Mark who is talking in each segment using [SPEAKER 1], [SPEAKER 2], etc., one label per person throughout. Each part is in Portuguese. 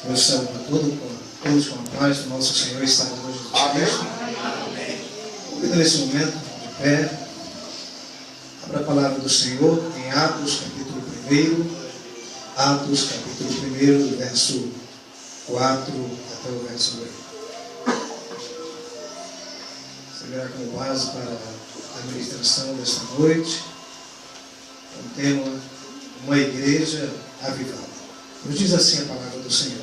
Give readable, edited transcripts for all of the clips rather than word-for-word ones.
[SPEAKER 1] Eu saúdo a todos com a paz do nosso Senhor e Salvador Jesus Cristo. Convido nesse momento, de pé, abra a palavra do Senhor em Atos, capítulo 1. Atos, capítulo 1, do verso 4 até o verso 8. Servirá como base para a administração desta noite, o tema, uma igreja avivada. Nos diz assim a palavra do Senhor.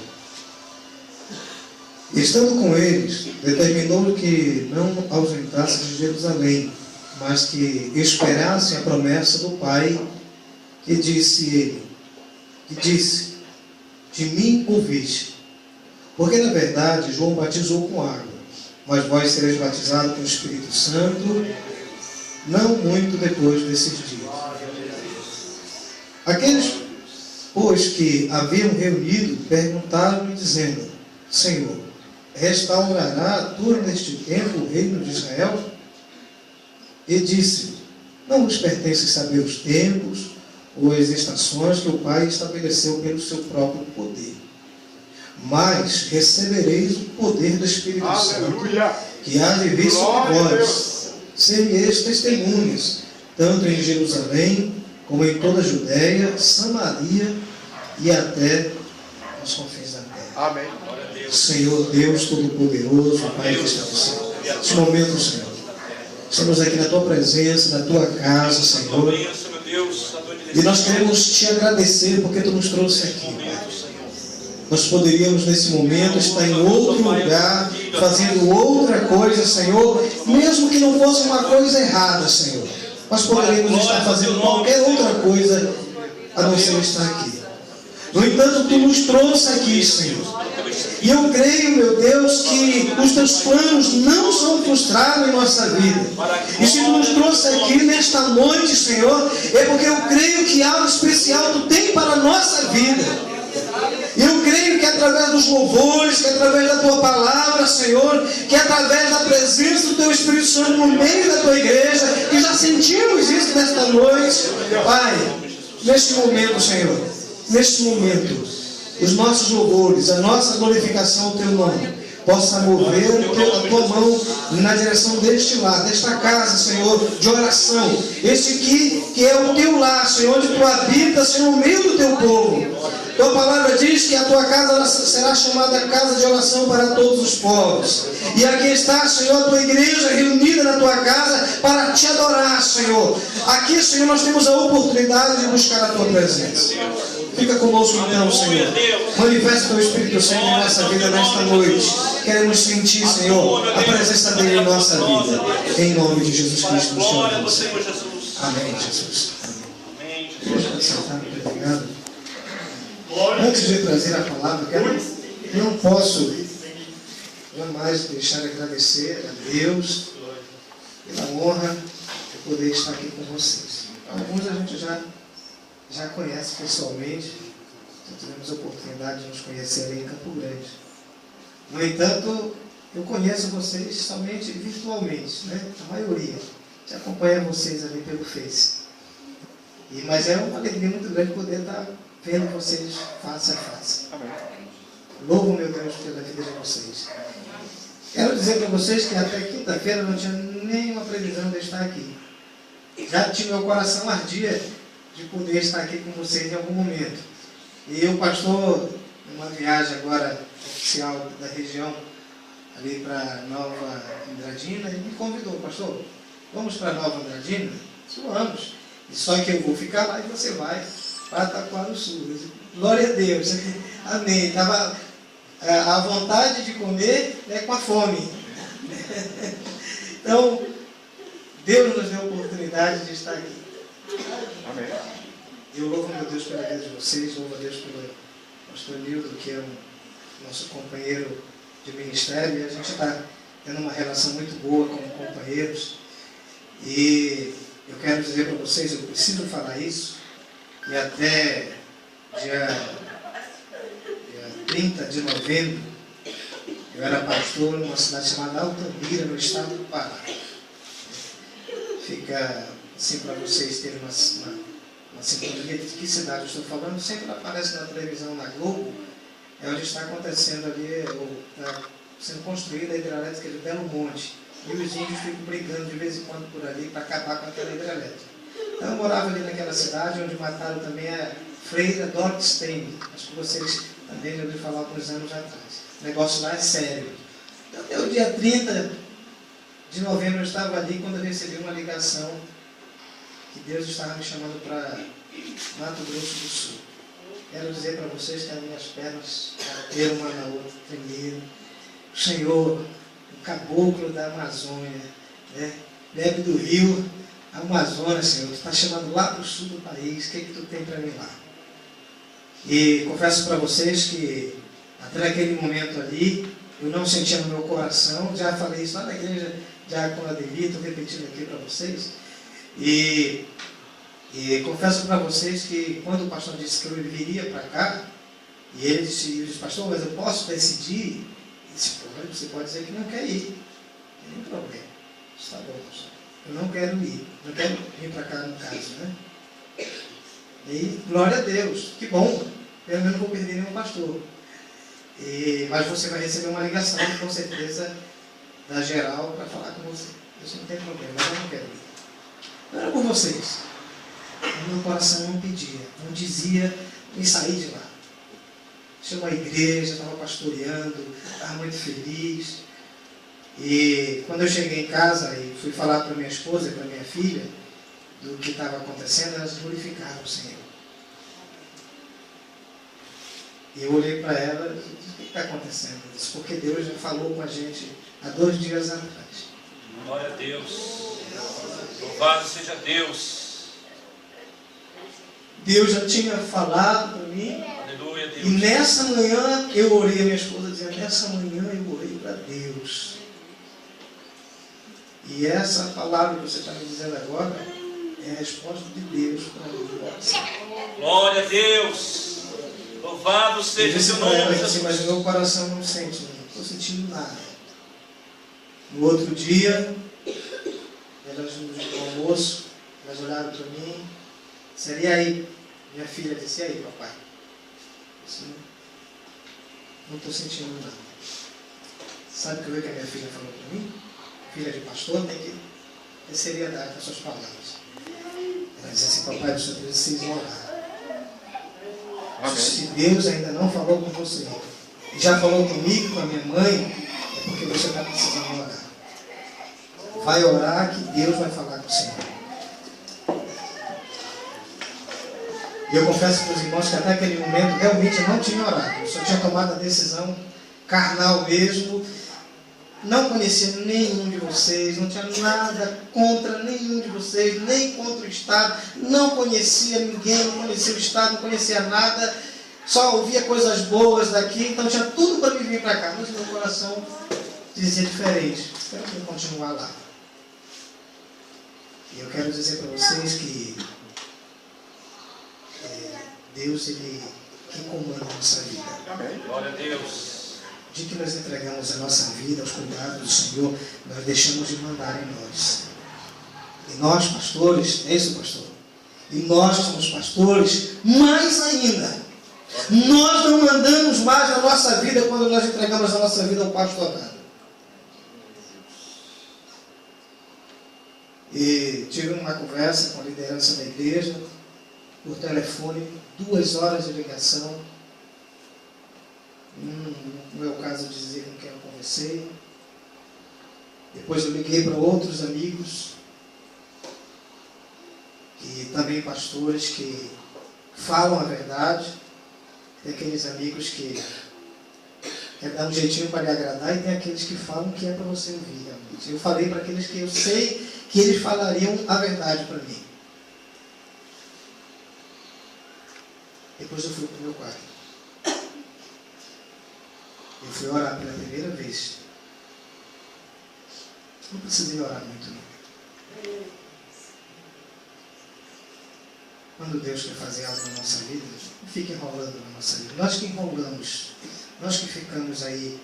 [SPEAKER 1] Estando com eles, determinou que não ausentassem de Jerusalém, mas que esperassem a promessa do Pai, que disse, de mim ouviste. Porque na verdade João batizou com água, mas vós sereis batizados com o Espírito Santo, não muito depois desses dias. Aqueles, pois, que haviam reunido, perguntaram-lhe, dizendo: Senhor, restaurará tu neste tempo o reino de Israel? E disse: não vos pertence saber os tempos ou as estações que o Pai estabeleceu pelo seu próprio poder. Mas recebereis o poder do Espírito Santo, que há de vir sobre vós. Sereis testemunhas, tanto em Jerusalém, como em toda a Judéia, Samaria e até os confins da terra.
[SPEAKER 2] Amém.
[SPEAKER 1] Senhor Deus Todo-Poderoso, Pai que está no céu. Neste momento, Senhor, estamos aqui na Tua presença, na Tua casa, Senhor. E nós queremos Te agradecer porque Tu nos trouxe aqui, Pai. Nós poderíamos nesse momento estar em outro lugar, fazendo outra coisa, Senhor, mesmo que não fosse uma coisa errada, Senhor. Nós poderíamos estar fazendo qualquer outra coisa a não ser estar aqui. No entanto, Tu nos trouxe aqui, Senhor. E eu creio, meu Deus, que os Teus planos não são frustrados em nossa vida. E se Tu nos trouxe aqui nesta noite, Senhor, é porque eu creio que algo especial Tu tem para a nossa vida. Eu creio que através dos louvores, que através da Tua palavra, Senhor, que através da presença do Teu Espírito Santo no meio da Tua igreja, que já sentimos isso nesta noite, Pai, neste momento, Senhor, neste momento, os nossos louvores, a nossa glorificação ao Teu nome, possa mover a Tua mão na direção deste lar, desta casa, Senhor, de oração. Este aqui que é o Teu lar, Senhor, onde Tu habitas, Senhor, no meio do Teu povo. Tua palavra diz que a Tua casa será chamada casa de oração para todos os povos. E aqui está, Senhor, a Tua igreja reunida na Tua casa para Te adorar, Senhor. Aqui, Senhor, nós temos a oportunidade de buscar a Tua presença. Fica conosco então, Senhor. Manifesta o Teu Espírito Santo em nossa vida nesta noite. Queremos sentir, Senhor, a presença dEle em nossa vida. Em nome de Jesus Cristo, nos chamamos. Amém, Jesus. Amém. Muito obrigado. Antes de trazer a palavra, eu não posso jamais deixar de agradecer a Deus pela honra de poder estar aqui com vocês. Alguns a gente já conhece pessoalmente, já tivemos a oportunidade de nos conhecer ali em Campo Grande. No entanto, eu conheço vocês somente virtualmente, né? A maioria. Já acompanha vocês ali pelo Face. Mas é uma alegria muito grande poder estar vendo vocês face a face. Amém. Louvo, meu Deus, pela vida de vocês. Quero dizer para vocês que até quinta-feira não tinha nenhuma previsão de estar aqui. Já tinha meu coração ardia de poder estar aqui com vocês em algum momento. E o pastor, numa viagem agora oficial da região, ali para Nova Andradina, ele me convidou: pastor, vamos para Nova Andradina? Vamos. Só que eu vou ficar lá e você vai para Taquara do Sul. Glória a Deus. Amém. Estava a vontade de comer com a fome. Então, Deus nos deu a oportunidade de estar aqui. Amém. Eu louvo, meu Deus, pela vida de vocês. Louvo a Deus pelo pastor Nildo, que é o nosso companheiro de ministério. E a gente está tendo uma relação muito boa como companheiros. E eu quero dizer para vocês, eu preciso falar isso, e até dia 30 de novembro, eu era pastor numa cidade chamada Altamira, no estado do Pará. Fica assim para vocês terem uma sintonia de que cidade eu estou falando. Sempre aparece na televisão, na Globo, é onde onde está acontecendo ali, está sendo construída a hidrelétrica de Belo Monte. E os índios ficam brigando de vez em quando por ali para acabar com aquela hidrelétrica. Então eu morava ali naquela cidade onde mataram também a freira Dorothy Stein. Acho que vocês também já ouviram falar alguns anos atrás. O negócio lá é sério. Então, até o dia 30 de novembro eu estava ali quando eu recebi uma ligação que Deus estava me chamando para Mato Grosso do Sul. Quero dizer para vocês que as minhas pernas bateram uma na outra, tremeram. O Senhor, o caboclo da Amazônia, né? Bebe do rio Amazonas, Senhor, tu está chamando lá para o sul do país, o que tu tem para mim lá? E confesso para vocês que até naquele momento ali, eu não sentia no meu coração, já falei isso lá na igreja, já com a Devi, estou repetindo aqui para vocês, e confesso para vocês que quando o pastor disse que eu viria para cá, e ele disse, pastor, mas eu posso decidir? Ele disse, você pode dizer que não quer ir, não tem problema, está bom, pastor. Eu não quero ir, não quero vir para cá no caso, né? E glória a Deus, que bom, pelo menos não vou perder nenhum pastor. Mas você vai receber uma ligação, com certeza, da geral para falar com você. Isso não tem problema, mas eu não quero ir. Não era por vocês. O meu coração não pedia, não dizia em sair de lá. Tinha uma igreja, estava pastoreando, estava muito feliz. E quando eu cheguei em casa e fui falar para minha esposa e para minha filha do que estava acontecendo, elas glorificaram o Senhor. E eu olhei para ela e disse, o que está acontecendo? Eu disse, porque Deus já falou com a gente há 2 dias atrás.
[SPEAKER 2] Glória a Deus. Louvado seja Deus.
[SPEAKER 1] Deus já tinha falado para mim.
[SPEAKER 2] Aleluia, Deus.
[SPEAKER 1] E nessa manhã eu orei, a minha esposa dizia, nessa manhã eu orei para Deus. E essa palavra que você está me dizendo agora é a resposta de Deus para mim.
[SPEAKER 2] Glória a Deus. Louvado seja o seu nome, Jesus.
[SPEAKER 1] Mas meu coração não sente, não estou sentindo nada. No outro dia, elas no almoço, elas olharam para mim, disseram, e aí? Minha filha disse, e aí, papai? Eu disse, não estou sentindo nada. Sabe o que a minha filha falou para mim? Filha de pastor, tem que ter seriedade nas suas palavras. Ela disse assim, papai, o senhor precisa orar. Se Deus ainda não falou com você, e já falou comigo, com a minha mãe, é porque você está precisando orar. Vai orar que Deus vai falar com o Senhor. E eu confesso para os irmãos que até aquele momento realmente eu não tinha orado. Eu só tinha tomado a decisão carnal mesmo. Não conhecia nenhum de vocês, não tinha nada contra nenhum de vocês, nem contra o Estado, não conhecia ninguém, não conhecia o Estado, não conhecia nada, só ouvia coisas boas daqui, então tinha tudo para me vir para cá, mas meu coração dizia diferente, quero continuar lá. E eu quero dizer para vocês que Deus, Ele que comanda a nossa vida.
[SPEAKER 2] Glória a Deus.
[SPEAKER 1] De que nós entregamos a nossa vida aos cuidados do Senhor, nós deixamos de mandar em nós. E nós, pastores, é isso, pastor? E nós que somos pastores, mais ainda, nós não mandamos mais na nossa vida quando nós entregamos a nossa vida ao pastorado. E tive uma conversa com a liderança da igreja, por telefone, 2 horas de ligação. No meu caso, eu dizer com quem eu conversei. Depois eu liguei para outros amigos, e também pastores que falam a verdade. Tem aqueles amigos que quer dar um jeitinho para lhe agradar, e tem aqueles que falam que é para você ouvir realmente. Eu falei para aqueles que eu sei que eles falariam a verdade para mim. Depois eu fui para o meu quarto. Eu fui orar pela primeira vez. Não precisei orar muito, não. Quando Deus quer fazer algo na nossa vida, não fica enrolando na nossa vida. Nós que enrolamos, nós que ficamos aí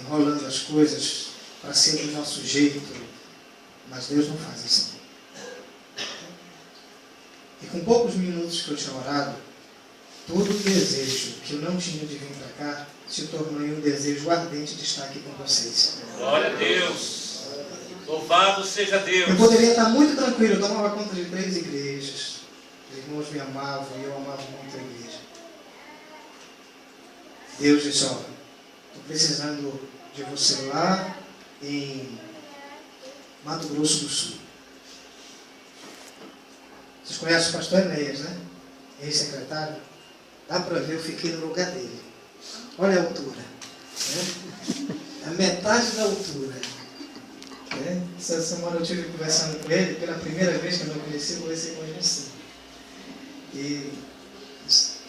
[SPEAKER 1] enrolando as coisas para ser do nosso jeito, mas Deus não faz assim. E com poucos minutos que eu tinha orado, todo desejo que eu não tinha de vir para cá se tornou em um desejo ardente de estar aqui com vocês.
[SPEAKER 2] Glória a Deus. Louvado seja Deus.
[SPEAKER 1] Eu poderia estar muito tranquilo, eu tomava conta de 3 igrejas. Os irmãos me amavam e eu amava muito a igreja. Deus disse, estou precisando de você lá em Mato Grosso do Sul. Vocês conhecem o pastor Enéas, né? Ex-secretário. Dá para ver, eu fiquei no lugar dele. Olha a altura. Né? A metade da altura. Essa semana eu estive conversando com ele, pela primeira vez que eu não conheci, conversei com ele assim. E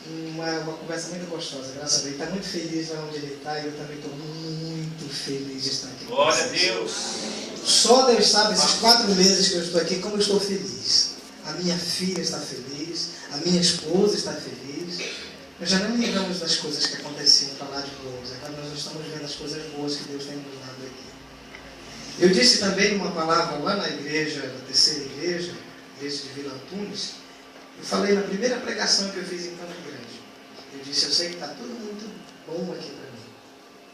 [SPEAKER 1] uma conversa muito gostosa, graças a Deus. Ele está muito feliz lá onde ele está e eu também estou muito feliz de estar aqui.
[SPEAKER 2] Glória a Deus.
[SPEAKER 1] Só Deus sabe, esses 4 meses que eu estou aqui, como eu estou feliz. A minha filha está feliz, a minha esposa está feliz. Nós já não lembramos das coisas que aconteciam para lá de Lourdes. Agora nós estamos vendo as coisas boas que Deus tem nos dado aqui. Eu disse também uma palavra lá na igreja, na terceira igreja, igreja de Vila Antunes. Eu falei na primeira pregação que eu fiz em Campo Grande. Eu disse, eu sei que está tudo muito bom aqui para mim.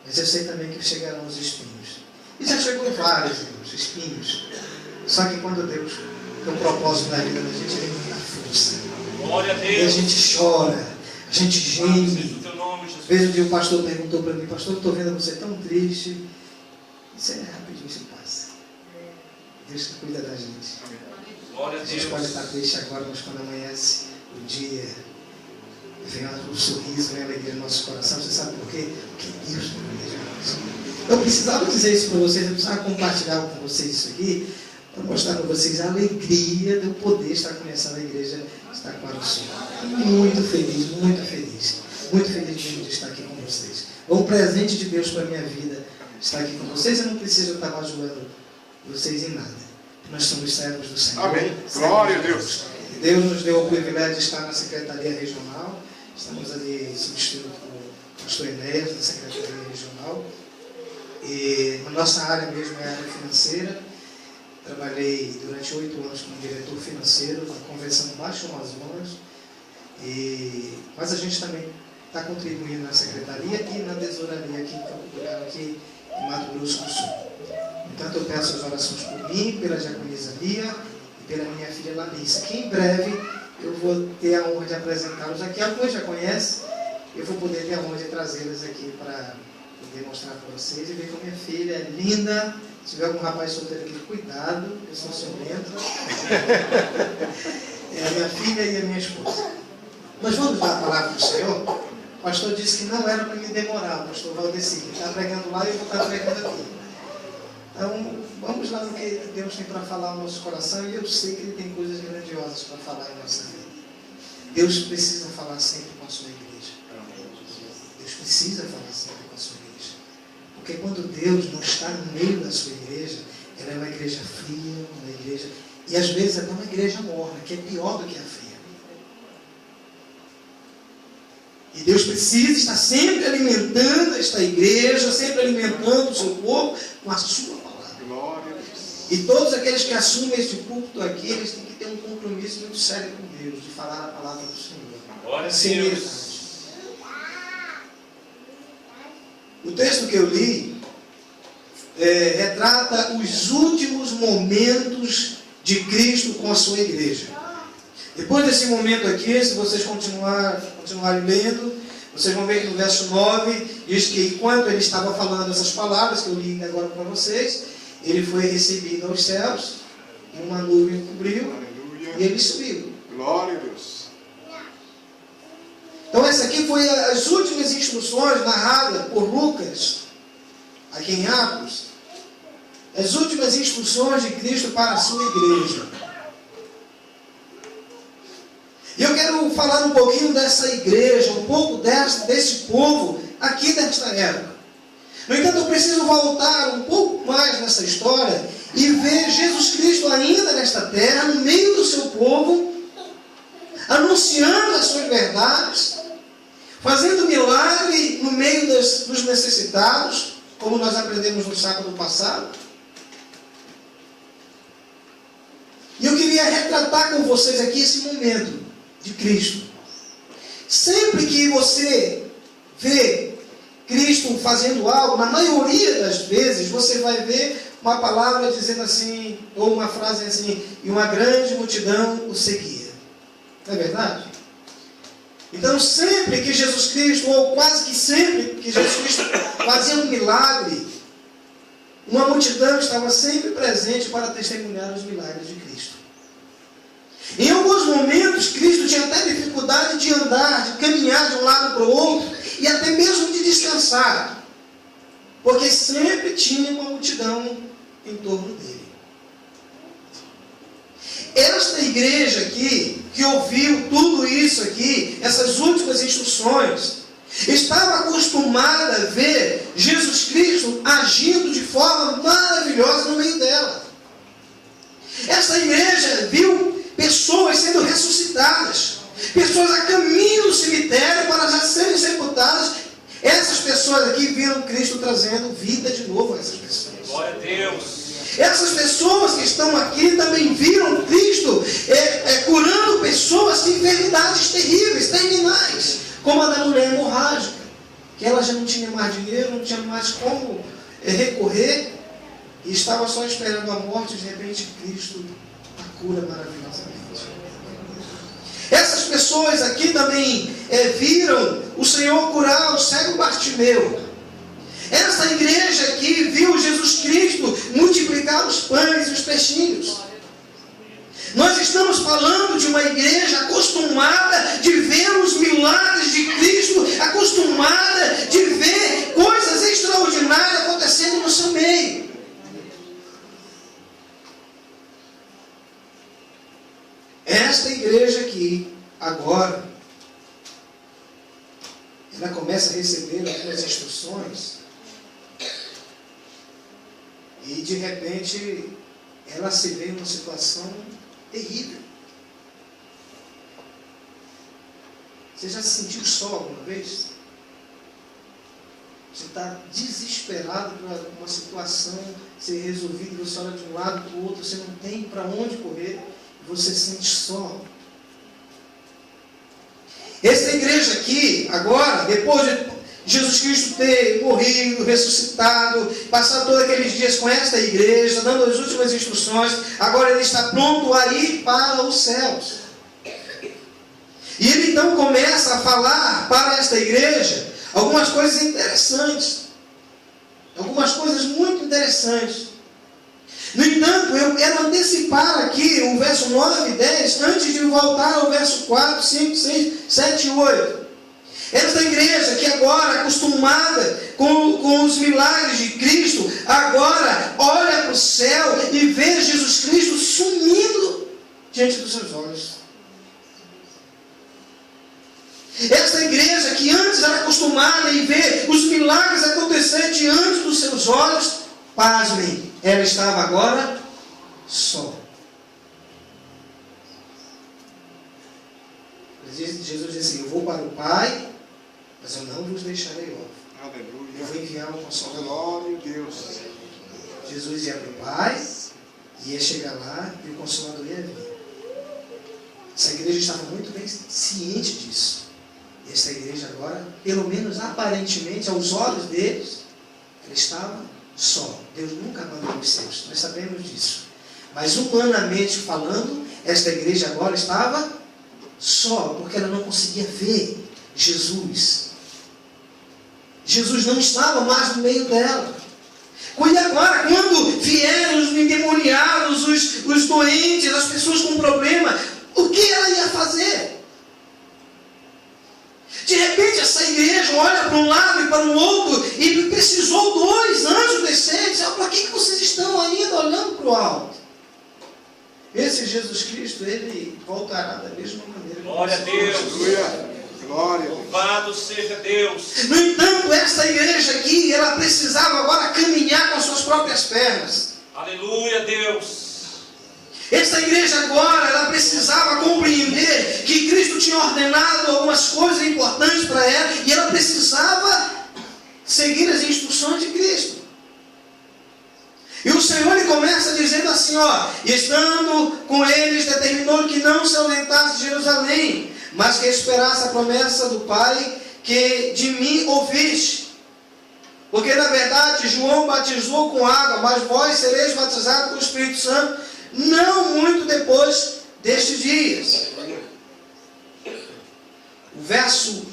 [SPEAKER 1] Mas eu sei também que chegarão os espinhos. E já chegou vários espinhos. Só que quando Deus tem um propósito na vida da gente, Ele nos dá força.
[SPEAKER 2] Glória a Deus.
[SPEAKER 1] E a gente chora, a gente geme. Veja um dia o pastor perguntou para mim, pastor, eu estou vendo você tão triste. Isso é rapidinho, isso passa. Deus que cuida da gente.
[SPEAKER 2] Glória a
[SPEAKER 1] A gente
[SPEAKER 2] Deus.
[SPEAKER 1] pode estar triste agora, mas quando amanhece o dia, vem o sorriso, vem a alegria no nosso coração. Você sabe por quê? Porque Deus planeja nós. Eu precisava dizer isso para vocês, eu precisava compartilhar com vocês isso aqui, para mostrar para vocês a alegria de eu poder estar começando a igreja de Taquara do Sul. Muito feliz, muito feliz. Muito feliz de estar aqui com vocês. É um presente de Deus para a minha vida estar aqui com vocês. Eu não preciso estar ajudando vocês em nada. Nós somos servos do Senhor.
[SPEAKER 3] Amém. Glória a Deus.
[SPEAKER 1] Deus nos deu o privilégio de estar na Secretaria Regional. Estamos ali substituindo o pastor Enéas, da Secretaria Regional. E a nossa área mesmo é a área financeira. Trabalhei durante 8 anos como diretor financeiro na Convenção Baixo Amazonas. Mas a gente também está contribuindo na secretaria e na tesouraria aqui em Campo Grande, aqui em Mato Grosso do Sul. Portanto, eu peço as orações por mim, pela diaconisa Lia e pela minha filha Larissa, que em breve eu vou ter a honra de apresentá-los aqui. Alguns já conhecem, eu vou poder ter a honra de trazê-los aqui para poder mostrar para vocês e ver como minha filha é linda. Se tiver algum rapaz solteiro aqui, cuidado, eu sou ciumento. É a minha filha e a minha esposa. Nós vamos dar a palavra do Senhor. O pastor disse que não era para me demorar, o pastor Valdeci, que está pregando lá e eu vou estar pregando aqui. Então, vamos lá no que Deus tem para falar no nosso coração, e eu sei que Ele tem coisas grandiosas para falar em nossa vida. Deus precisa falar sempre com a sua igreja. Deus precisa falar sempre com a sua igreja. Porque quando Deus não está no meio da sua igreja, ela é uma igreja fria, uma igreja... E às vezes até uma igreja morna, que é pior do que a fria. E Deus precisa estar sempre alimentando esta igreja, sempre alimentando o seu povo com a sua palavra.
[SPEAKER 3] Glória a Deus.
[SPEAKER 1] E todos aqueles que assumem este púlpito aqui, eles têm que ter um compromisso muito sério com Deus, de falar a palavra do Senhor.
[SPEAKER 2] Glória a
[SPEAKER 1] Seriedade.
[SPEAKER 2] Deus.
[SPEAKER 1] O texto que eu li retrata os últimos momentos de Cristo com a sua igreja. Depois desse momento aqui, se vocês continuarem lendo, vocês vão ver que no verso 9 diz que enquanto ele estava falando essas palavras que eu li agora para vocês, ele foi recebido aos céus, e uma nuvem o cobriu,
[SPEAKER 3] Aleluia.
[SPEAKER 1] e ele subiu.
[SPEAKER 3] Glória a Deus.
[SPEAKER 1] Então essa aqui foi as últimas instruções narradas por Lucas, aqui em Atos, as últimas instruções de Cristo para a sua igreja. E eu quero falar um pouquinho dessa igreja, um pouco desse povo aqui nesta época. No entanto, eu preciso voltar um pouco mais nessa história e ver Jesus Cristo ainda nesta terra, no meio do seu povo, anunciando as suas verdades, fazendo milagre no meio dos necessitados, como nós aprendemos no sábado passado. E eu queria retratar com vocês aqui esse momento de Cristo. Sempre que você vê Cristo fazendo algo, na maioria das vezes, você vai ver uma palavra dizendo assim, ou uma frase assim, e uma grande multidão o seguia. Não é verdade? Então, sempre que Jesus Cristo, ou quase que sempre que Jesus Cristo fazia um milagre, uma multidão estava sempre presente para testemunhar os milagres de Cristo. Em alguns momentos, Cristo tinha até dificuldade de andar, de caminhar de um lado para o outro, e até mesmo de descansar, porque sempre tinha uma multidão em torno dele. Esta igreja aqui, que ouviu tudo isso aqui, essas últimas instruções, estava acostumada a ver Jesus Cristo agindo de forma maravilhosa no meio dela. Esta igreja viu pessoas sendo ressuscitadas, pessoas a caminho do cemitério para já serem sepultadas. Essas pessoas aqui viram Cristo trazendo vida de novo a essas pessoas.
[SPEAKER 2] Glória a Deus.
[SPEAKER 1] Essas pessoas que estão aqui também viram Cristo curando pessoas de enfermidades terríveis, terminais, como a da mulher hemorrágica, que ela já não tinha mais dinheiro, não tinha mais como recorrer, e estava só esperando a morte, e de repente Cristo a cura maravilhosamente. Essas pessoas aqui também viram o Senhor curar o cego Bartimeu. Essa igreja aqui viu Jesus Cristo multiplicar os pães e os peixinhos. Nós estamos falando de uma igreja acostumada de ver os milagres de Cristo, acostumada de ver coisas extraordinárias acontecendo no seu meio. Esta igreja aqui, agora, ela começa a receber algumas instruções e de repente ela se vê em uma situação terrível. Você já se sentiu só alguma vez? Você está desesperado para uma situação ser resolvida, você olha de um lado para o outro, você não tem para onde correr, você se sente só. Essa igreja aqui, agora, depois de Jesus Cristo ter morrido, ressuscitado, passar todos aqueles dias com esta igreja, dando as últimas instruções, agora ele está pronto a ir para os céus. E ele então começa a falar para esta igreja algumas coisas interessantes, algumas coisas muito interessantes. No entanto, eu quero antecipar aqui o verso 9 e 10, antes de voltar ao verso 4, 5, 6, 7 e 8. Esta igreja que agora, acostumada com os milagres de Cristo, agora olha para o céu e vê Jesus Cristo sumindo diante dos seus olhos. Esta igreja que antes era acostumada em ver os milagres acontecer diante dos seus olhos, pasmem, ela estava agora só. Jesus disse assim: eu vou para o Pai, mas eu não vos deixarei órfãos.
[SPEAKER 3] Aleluia.
[SPEAKER 1] Eu vou enviar um Consolador.
[SPEAKER 3] Glória a Deus.
[SPEAKER 1] Jesus ia para o Pai, ia chegar lá e o Consolador ia vir. Essa igreja estava muito bem ciente disso. E essa igreja agora, pelo menos aparentemente, aos olhos deles, ela estava só. Deus nunca abandonou os seus, nós sabemos disso. Mas humanamente falando, esta igreja agora estava só, porque ela não conseguia ver Jesus. Jesus não estava mais no meio dela. E agora, quando vieram os endemoniados, os doentes, as pessoas com problema, o que ela ia fazer? De repente essa igreja olha para um lado e para o outro e precisou 2 anjos descer e dizer: para que vocês estão ainda olhando para o alto? Esse Jesus Cristo, ele voltará da mesma maneira.
[SPEAKER 2] Glória a Deus.
[SPEAKER 3] Aleluia. Glória a Deus.
[SPEAKER 2] Louvado seja Deus.
[SPEAKER 1] No entanto, esta igreja aqui, ela precisava agora caminhar com as suas próprias pernas.
[SPEAKER 2] Aleluia, Deus.
[SPEAKER 1] Esta igreja agora, ela precisava compreender que Cristo tinha ordenado algumas coisas importantes para ela e ela precisava seguir as instruções de Cristo. E o Senhor, ele começa dizendo assim, estando com eles, determinou que não se ausentasse de Jerusalém, mas que esperasse a promessa do Pai que de mim ouviste. Porque na verdade João batizou com água, mas vós sereis batizados com o Espírito Santo não muito depois destes dias. O verso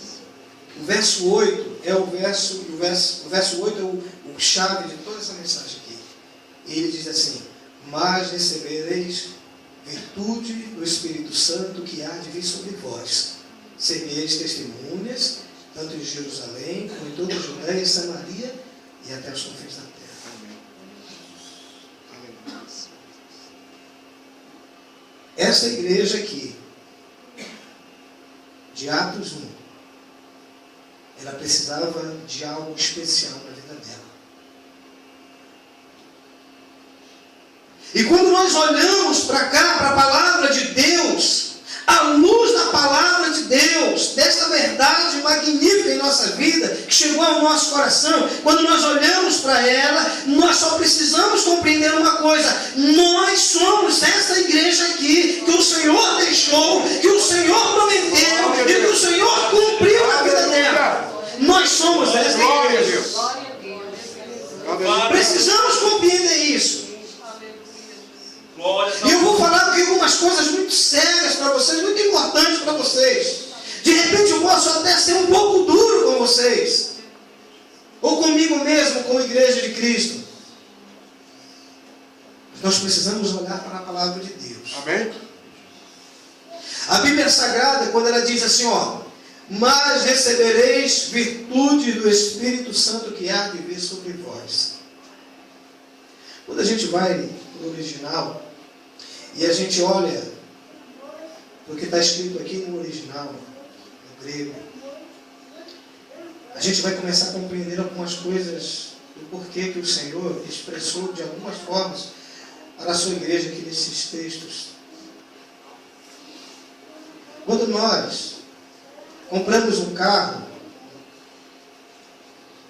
[SPEAKER 1] 8 é o verso 8 é o chave de toda essa mensagem aqui. Ele diz assim: mas recebereis virtude do Espírito Santo que há de vir sobre vós. Sereis testemunhas, tanto em Jerusalém, como em toda a Judéia e Samaria, e até os confins da terra. Essa igreja aqui, de Atos 1, ela precisava de algo especial na vida dela. E quando nós olhamos para cá, para a palavra de Deus, à luz da palavra de Deus, desta verdade magnífica em nossa vida, que chegou ao nosso coração, quando nós olhamos para ela, nós só precisamos compreender uma coisa: nós somos essa igreja aqui, que o Senhor deixou, que o Senhor prometeu, e que o Senhor cumpriu na vida dela. Nós somos essa igreja. Precisamos compreender isso. E eu vou falar aqui algumas coisas muito sérias para vocês, muito importantes para vocês. De repente eu posso até ser um pouco duro com vocês, ou comigo mesmo, com a igreja de Cristo. Mas nós precisamos olhar para a palavra de Deus.
[SPEAKER 3] Amém?
[SPEAKER 1] A Bíblia Sagrada, quando ela diz assim, mas recebereis virtude do Espírito Santo que há de vir sobre vós. Quando a gente vai no original e a gente olha o que está escrito aqui no original, no grego, a gente vai começar a compreender algumas coisas do porquê que o Senhor expressou de algumas formas para a sua igreja aqui nesses textos. Quando nós compramos um carro,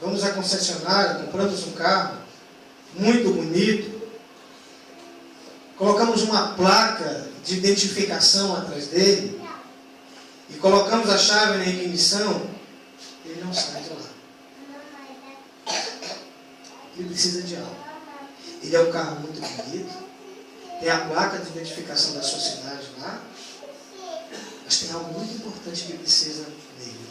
[SPEAKER 1] vamos à concessionária, compramos um carro muito bonito, colocamos uma placa de identificação atrás dele e colocamos a chave na ignição, ele não sai de lá. Ele precisa de algo. Ele é um carro muito bonito, tem a placa de identificação da sociedade lá, mas tem algo muito importante que precisa nele.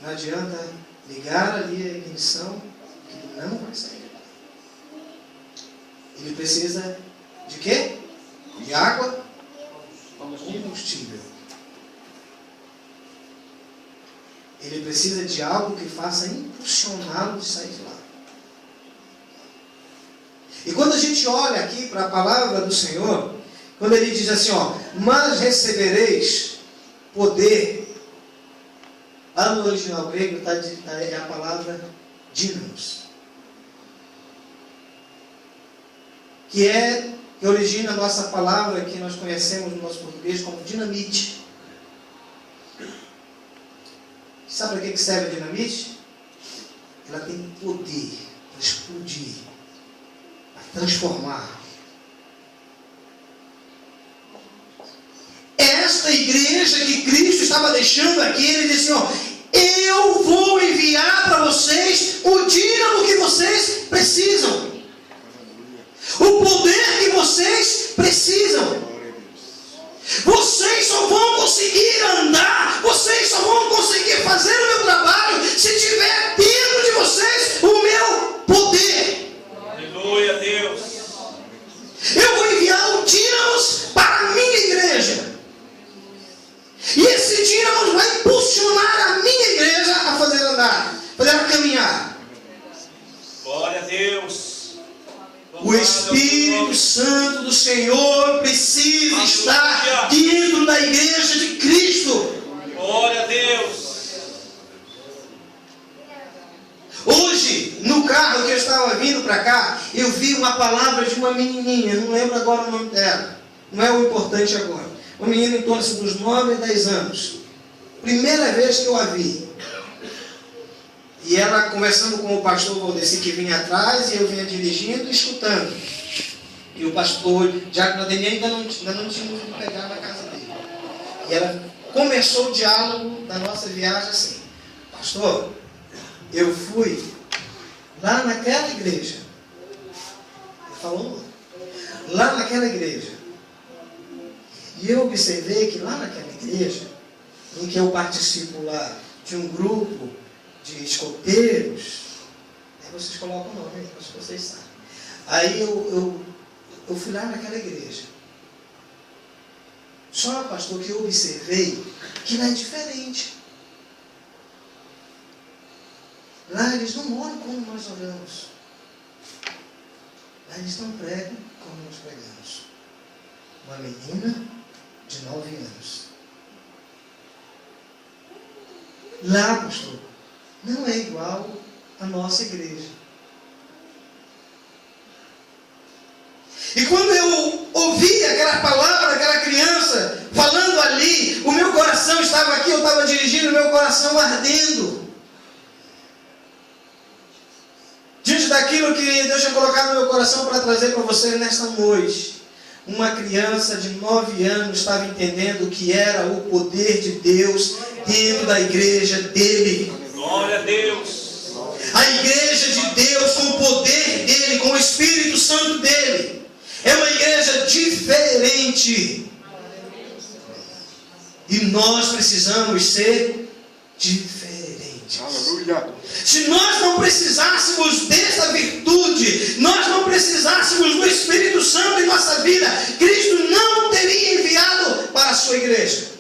[SPEAKER 1] Não adianta ligar ali a ignição, que ele não vai sair de lá. Ele precisa de quê? De água, combustível. Ele precisa de algo que faça impulsioná-lo de sair de lá. E quando a gente olha aqui para a palavra do Senhor, quando ele diz assim, mas recebereis poder, lá no original grego é a palavra dínamos, que origina a nossa palavra que nós conhecemos no nosso português como dinamite. Sabe para que serve a dinamite? Ela tem poder para explodir, para transformar. Esta igreja que Cristo estava deixando aqui, ele disse eu vou enviar para vocês o dínamo que vocês precisam. O poder que vocês precisam. Vocês só vão conseguir andar, vocês só vão conseguir fazer o meu trabalho se tiver dentro de vocês o meu poder.
[SPEAKER 2] Aleluia, Deus.
[SPEAKER 1] Eu vou enviar o dínamos para a minha igreja. E esse dínamo vai impulsionar a minha igreja a fazer andar, fazer ela caminhar.
[SPEAKER 2] Glória a Deus.
[SPEAKER 1] O Espírito Santo do Senhor precisa estar dentro da igreja de Cristo.
[SPEAKER 2] Glória a Deus.
[SPEAKER 1] Hoje, no carro que eu estava vindo para cá, eu vi uma palavra de uma menininha, não lembro agora o nome dela, não é o importante agora. Uma menina em torno dos 9 a 10 anos. Primeira vez que eu a vi. E ela conversando com o pastor Valdeci, que vinha atrás, e eu vinha dirigindo e escutando. E o pastor Jacques Nadenia ainda não tinha muito de pegar na casa dele. E ela começou o diálogo da nossa viagem assim: pastor, eu fui lá naquela igreja. Ele falou lá naquela igreja. E eu observei que lá naquela igreja, em que eu participo lá de um grupo de escoteiros, aí vocês colocam o nome, acho que vocês sabem. Aí eu fui lá naquela igreja. Só, pastor, que eu observei que lá é diferente. Lá eles não oram como nós oramos. Lá eles não pregam como nós pregamos. Uma menina de 9 anos. Lá, pastor, não é igual à nossa igreja. E quando eu ouvi aquela palavra, aquela criança falando ali, o meu coração estava aqui, eu estava dirigindo, o meu coração ardendo. Diante daquilo que Deus tinha colocado no meu coração para trazer para você nesta noite. Uma criança de 9 anos estava entendendo o que era o poder de Deus dentro da igreja dele.
[SPEAKER 2] Glória a Deus.
[SPEAKER 1] A igreja de Deus com o poder dele, com o Espírito Santo dele. É uma igreja diferente. E nós precisamos ser diferentes.
[SPEAKER 3] Aleluia.
[SPEAKER 1] Se nós não precisássemos dessa virtude, nós não precisássemos do Espírito Santo em nossa vida, Cristo não teria enviado para a sua igreja.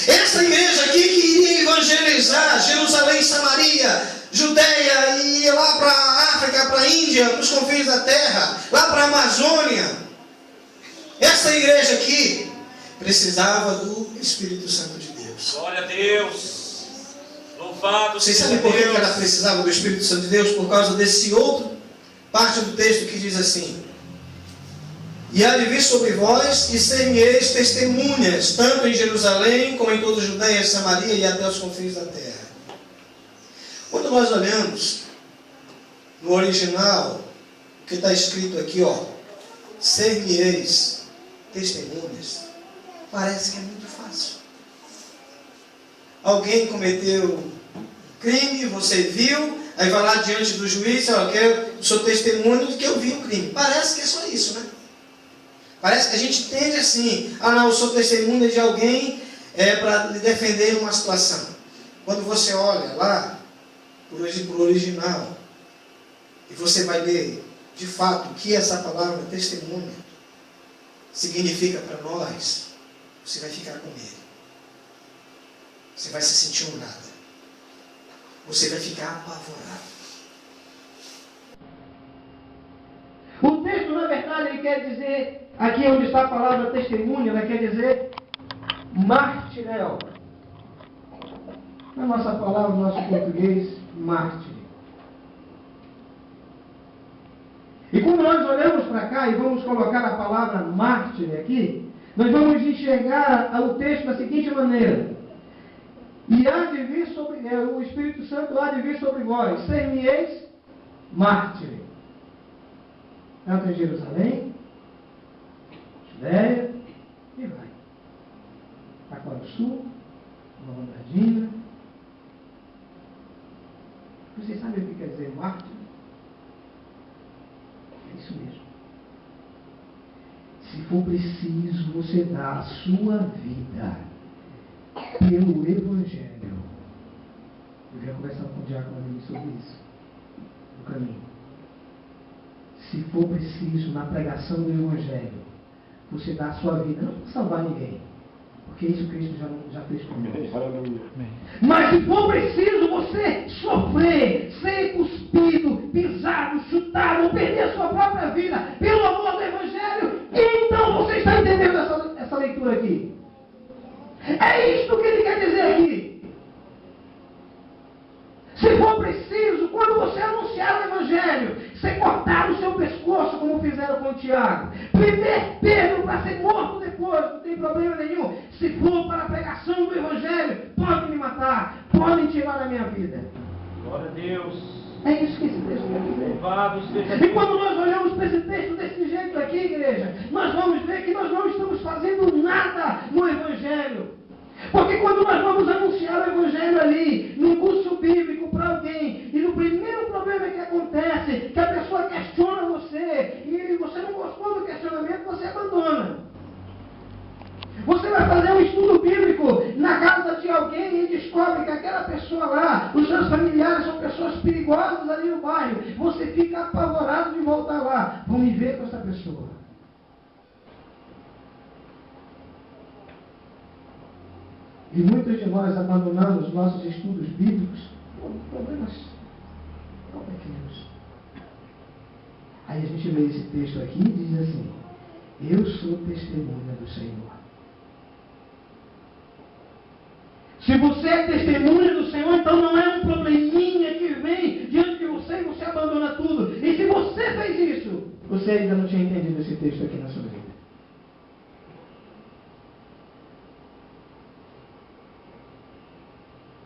[SPEAKER 1] Essa igreja aqui que iria evangelizar Jerusalém, Samaria, Judeia e ir lá para a África, para a Índia, para os confins da terra, lá para a Amazônia. Essa igreja aqui precisava do Espírito Santo de Deus.
[SPEAKER 2] Glória a Deus. Louvado
[SPEAKER 1] Vocês
[SPEAKER 2] seja
[SPEAKER 1] sabem por que
[SPEAKER 2] Deus.
[SPEAKER 1] ela precisava do Espírito Santo de Deus? Por causa desse outro parte do texto que diz assim: e há de vir sobre vós e ser-me-eis testemunhas, tanto em Jerusalém como em toda a Judeia, Samaria e até os confins da terra. Quando nós olhamos no original, o que está escrito aqui, ó, ser-me-eis testemunhas, parece que é muito fácil. Alguém cometeu um crime, você viu, aí vai lá diante do juiz, ó, eu sou testemunho de que eu vi o crime. Parece que é só isso, né? Parece que a gente entende assim: ah não, eu sou testemunha de alguém para lhe defender numa situação. Quando você olha lá para o original e você vai ler de fato o que essa palavra testemunha significa para nós, você vai ficar com medo. Você vai se sentir honrado. Você vai ficar apavorado. O texto, na verdade, ele quer dizer, aqui onde está a palavra testemunha, ela quer dizer martirel. Na nossa palavra, no nosso português, mártir. E quando nós olhamos para cá e vamos colocar a palavra mártir aqui, nós vamos enxergar o texto da seguinte maneira: e há de vir sobre, o Espírito Santo há de vir sobre vós, ser-me-eis mártir. Tanto em Jerusalém, Judeia, e vai. Para o sul, Nova Andradina. Vocês sabem o que quer dizer mártir? É isso mesmo. Se for preciso, você dá a sua vida pelo Evangelho. Eu já conversando com o diácono ali sobre isso, no caminho. Se for preciso, na pregação do Evangelho, você dá a sua vida, não para salvar ninguém, porque isso Cristo já fez conosco. Mas se for preciso você sofrer, ser cuspido, pisado, chutado, ou perder a sua própria vida pelo amor do Evangelho, então você está entendendo essa leitura aqui. É isto que ele quer dizer aqui. Se for preciso, quando você anunciar o Evangelho, ser cortado o seu pescoço, como fizeram com o Tiago, prender Pedro para ser morto depois, não tem problema nenhum. Se for para a pregação do Evangelho, podem me matar, podem tirar a minha vida.
[SPEAKER 2] Glória a Deus.
[SPEAKER 1] É isso que esse texto quer dizer.
[SPEAKER 2] Louvado seja
[SPEAKER 1] E
[SPEAKER 2] Deus.
[SPEAKER 1] quando nós olhamos para esse texto desse jeito aqui, igreja, nós vamos ver que nós não estamos fazendo nada no Evangelho. Porque quando nós vamos anunciar o Evangelho ali, num curso bíblico para alguém, e no primeiro problema que acontece, que a pessoa questiona você, e você não gostou do questionamento, você abandona. Você vai fazer um estudo bíblico na casa de alguém e descobre que aquela pessoa lá, os seus familiares são pessoas perigosas ali no bairro. Você fica apavorado de voltar lá. Vão me ver com essa pessoa. E muitos de nós abandonamos nossos estudos bíblicos por problemas tão pequenos. Aí a gente lê esse texto aqui e diz assim: eu sou testemunha do Senhor. Se você é testemunha do Senhor, então não é um probleminha que vem diante de você e você abandona tudo. E se você fez isso, você ainda não tinha entendido esse texto aqui na sua vida.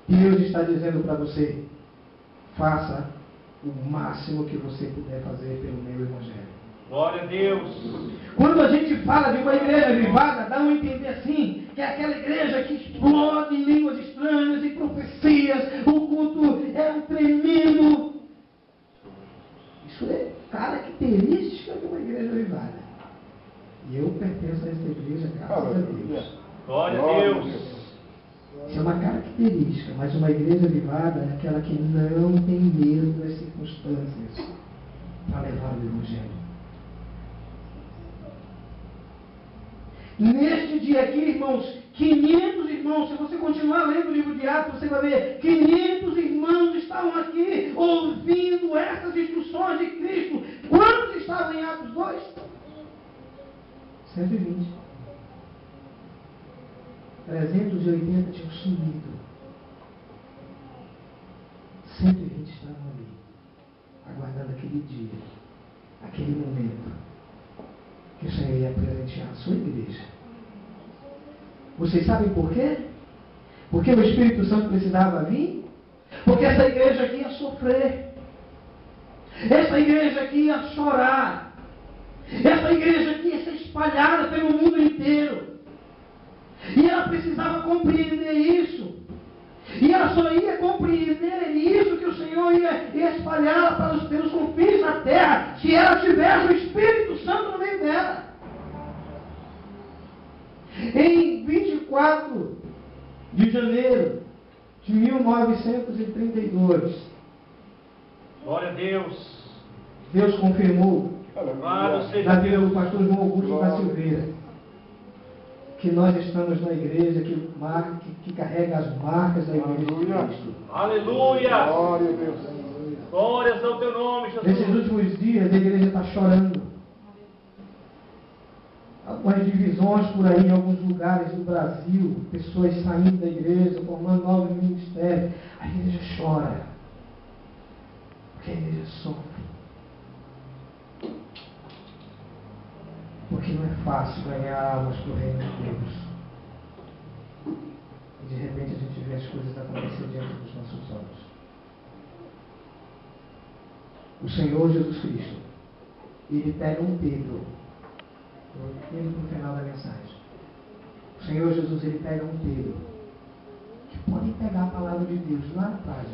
[SPEAKER 1] E Deus está dizendo para você: faça o máximo que você puder fazer pelo meu Evangelho.
[SPEAKER 2] Glória a Deus.
[SPEAKER 1] Quando a gente fala de uma igreja avivada, dá a entender assim, que é aquela igreja que explode em línguas estranhas e profecias, o culto é um tremendo. Isso é característica de uma igreja avivada. E eu pertenço a essa igreja, graças a Deus.
[SPEAKER 2] Glória a Deus.
[SPEAKER 1] Isso é uma característica, mas uma igreja avivada é aquela que não tem medo das circunstâncias para levar o Evangelho. Neste dia aqui, irmãos, 500 irmãos, se você continuar lendo o livro de Atos, você vai ver, 500 irmãos estavam aqui ouvindo essas instruções de Cristo. Quantos estavam em Atos 2? 120. 380 tinham sumido. 120 estavam ali, aguardando aquele dia, aquele momento que o Senhor ia presentear a sua igreja. Vocês sabem por quê? Porque o Espírito Santo precisava vir? Porque essa igreja aqui ia sofrer. Essa igreja aqui ia chorar. Essa igreja aqui ia ser espalhada pelo mundo inteiro. E ela precisava compreender isso. E ela só ia compreender isso que o Senhor ia espalhar para os seus confins na terra, se ela tivesse o Espírito Santo no meio dela. Em 24 de janeiro de 1932,
[SPEAKER 2] Glória a Deus.
[SPEAKER 1] Deus confirmou
[SPEAKER 2] Louvado seja
[SPEAKER 1] na vida
[SPEAKER 2] Deus.
[SPEAKER 1] do pastor João Augusto da Silveira que nós estamos na igreja que carrega as marcas da igreja de Cristo.
[SPEAKER 2] Aleluia.
[SPEAKER 3] Glória a Deus.
[SPEAKER 2] Glórias ao teu nome,
[SPEAKER 1] Nesses
[SPEAKER 2] Jesus.
[SPEAKER 1] últimos dias a igreja está chorando. Algumas divisões por aí em alguns lugares do Brasil, pessoas saindo da igreja, formando novos ministérios. A igreja chora. Porque a igreja sofre. Porque não é fácil ganhar almas para o reino de Deus. E de repente a gente vê as coisas acontecer diante dos nossos olhos. O Senhor Jesus Cristo, ele pega um Pedro, indo para o final da mensagem. O Senhor Jesus, ele pega um Pedro, que podem pegar a palavra de Deus lá atrás.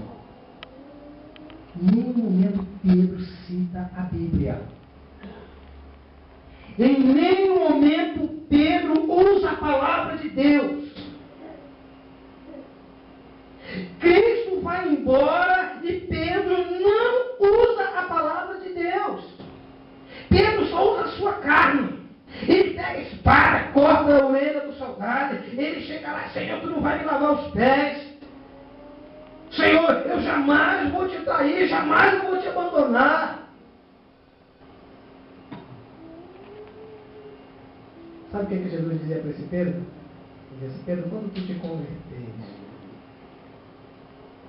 [SPEAKER 1] Em nenhum momento Pedro cita a Bíblia. Em nenhum momento Pedro usa a palavra de Deus. Cristo vai embora e Pedro não usa a palavra de Deus. Pedro só usa a sua carne. Ele pega a espada, corta a orelha do soldado. Ele chega lá: Senhor, tu não vai me lavar os pés. Senhor, eu jamais vou te trair, jamais vou te abandonar. Sabe o que Jesus dizia para esse Pedro? Ele dizia assim: Pedro, quando tu te converteres,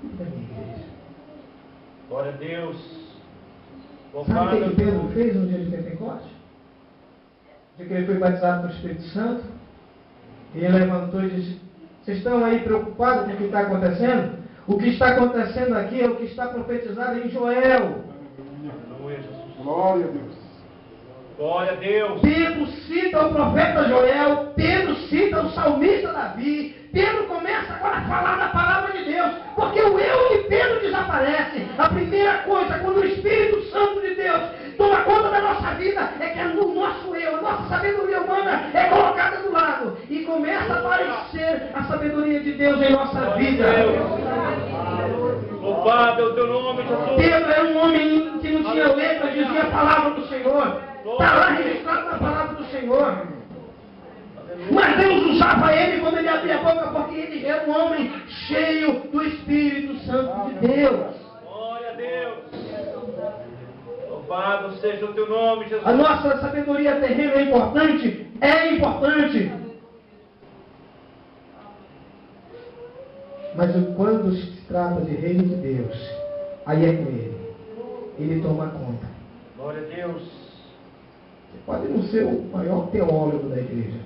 [SPEAKER 1] cuida da minha igreja.
[SPEAKER 2] Glória a Deus.
[SPEAKER 1] Sabe o que Pedro fez no dia de Pentecostes? No dia que ele foi batizado com o Espírito Santo, ele levantou e disse: vocês estão aí preocupados com o que está acontecendo?
[SPEAKER 4] O que está acontecendo aqui é o que está profetizado em Joel.
[SPEAKER 3] Glória a Deus.
[SPEAKER 2] Glória a Deus.
[SPEAKER 4] Pedro cita o profeta Joel, Pedro cita o salmista Davi, Pedro começa agora a falar da palavra de Deus, porque o eu de Pedro desaparece. A primeira coisa, quando o Espírito Santo de Deus toma conta da nossa vida, é que o nosso eu, a nossa sabedoria humana é colocada do lado, e começa a aparecer a sabedoria de Deus em nossa vida.
[SPEAKER 2] Louvado é o teu nome, Jesus.
[SPEAKER 4] Pedro era um homem que não tinha letra, dizia a palavra do Senhor. Está lá registrado na palavra do Senhor. Mas Deus usava ele quando ele abria a boca, porque ele era um homem cheio do Espírito Santo de Deus.
[SPEAKER 2] Glória a Deus. Louvado seja o teu nome, Jesus.
[SPEAKER 4] A nossa sabedoria terrena é importante? É importante. Mas quando se trata de reino de Deus, aí é com ele. Ele toma conta.
[SPEAKER 2] Glória a Deus.
[SPEAKER 4] Você pode não ser o maior teólogo da igreja,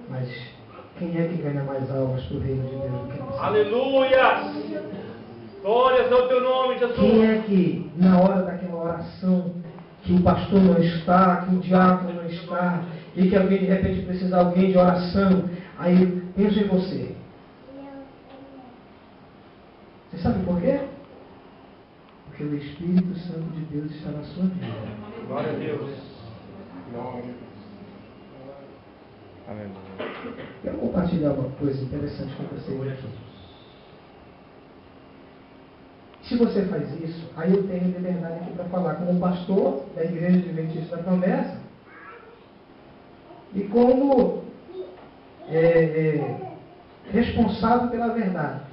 [SPEAKER 4] mas quem é que ganha mais almas para o reino de Deus do que você?
[SPEAKER 2] Aleluia. Glórias ao teu nome, Jesus.
[SPEAKER 4] Quem é que, na hora daquela oração, que o pastor não está, que o diácono não está, e que alguém de repente precisa de alguém de oração, aí penso em você. Você sabe por quê? Porque o Espírito Santo de Deus está na sua vida.
[SPEAKER 2] Glória a Deus.
[SPEAKER 4] Quero compartilhar uma coisa interessante com vocês aqui. Se você faz isso, aí eu tenho liberdade aqui para falar como pastor da Igreja Adventista da Promessa e como responsável pela verdade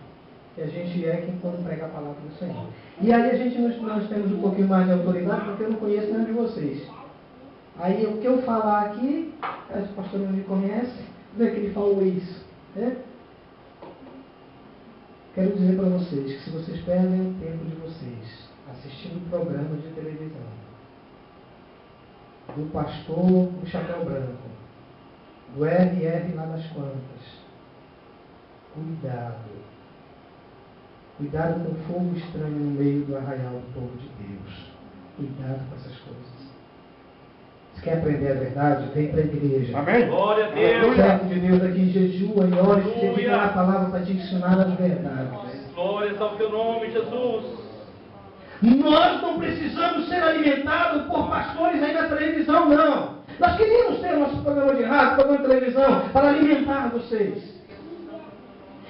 [SPEAKER 4] que a gente é quando prega a palavra do Senhor. E aí nós temos um pouquinho mais de autoridade, porque eu não conheço nenhum de vocês. Aí o que eu falar aqui, o pastor não me conhece, não é que ele falou isso, né? Quero dizer para vocês que se vocês perdem o tempo de vocês assistindo programa de televisão do pastor do chapéu branco, do RR lá das quantas, cuidado com fogo estranho no meio do arraial do povo de Deus. Cuidado com essas coisas. Se quer aprender a verdade, vem para a igreja.
[SPEAKER 3] Amém.
[SPEAKER 2] Glória a Deus.
[SPEAKER 4] Servo de Deus aqui, jejua e ora, se dedica a palavra para te ensinar as verdades.
[SPEAKER 2] Glórias ao teu nome, Jesus.
[SPEAKER 4] Nós não precisamos ser alimentados por pastores aí na televisão, não. Nós queríamos ter nosso programa de rádio, programa de televisão, para alimentar vocês.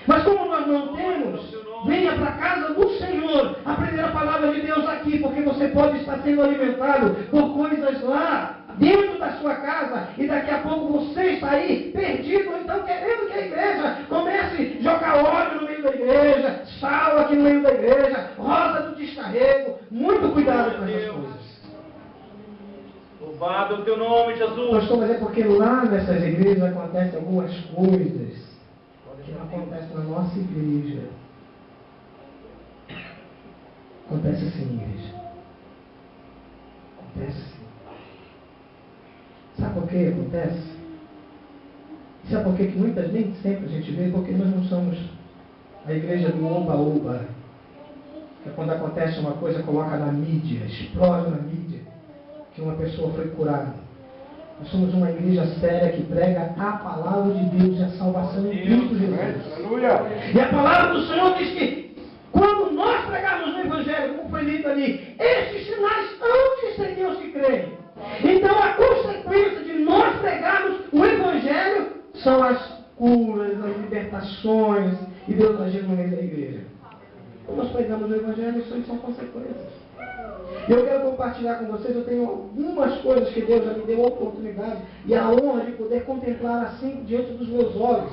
[SPEAKER 4] Mas como nós não temos, venha para a casa do Senhor aprender a palavra de Deus aqui, porque você pode estar sendo alimentado por coisas lá, dentro da sua casa, e daqui a pouco você está aí perdido, ou então querendo que a igreja comece a jogar óleo no meio da igreja, sal aqui no meio da igreja, rosa do descarrego. Muito cuidado com essas coisas.
[SPEAKER 2] Louvado é o teu nome, Jesus.
[SPEAKER 4] Pastor, mas é porque lá nessas igrejas acontecem algumas coisas que não acontecem na nossa igreja. Acontece assim, igreja. Acontece assim. Sabe por que acontece? Sabe por que nem sempre a gente vê? Porque nós não somos a igreja do oba-oba. Que quando acontece uma coisa, coloca na mídia, explode na mídia, que uma pessoa foi curada. Nós somos uma igreja séria que prega a palavra de Deus e a salvação em Cristo Jesus.
[SPEAKER 3] Aleluia.
[SPEAKER 4] E a palavra do Senhor diz que quando nós pregarmos o Evangelho, como foi dito ali, estes sinais hão de seguir os que creem. Então a consequência de nós pregarmos o Evangelho são as curas, as libertações e Deus agindo no meio da igreja. Quando nós pregamos o Evangelho, isso são consequências. E eu quero compartilhar com vocês, eu tenho algumas coisas que Deus já me deu a oportunidade e a honra de poder contemplar assim diante dos meus olhos,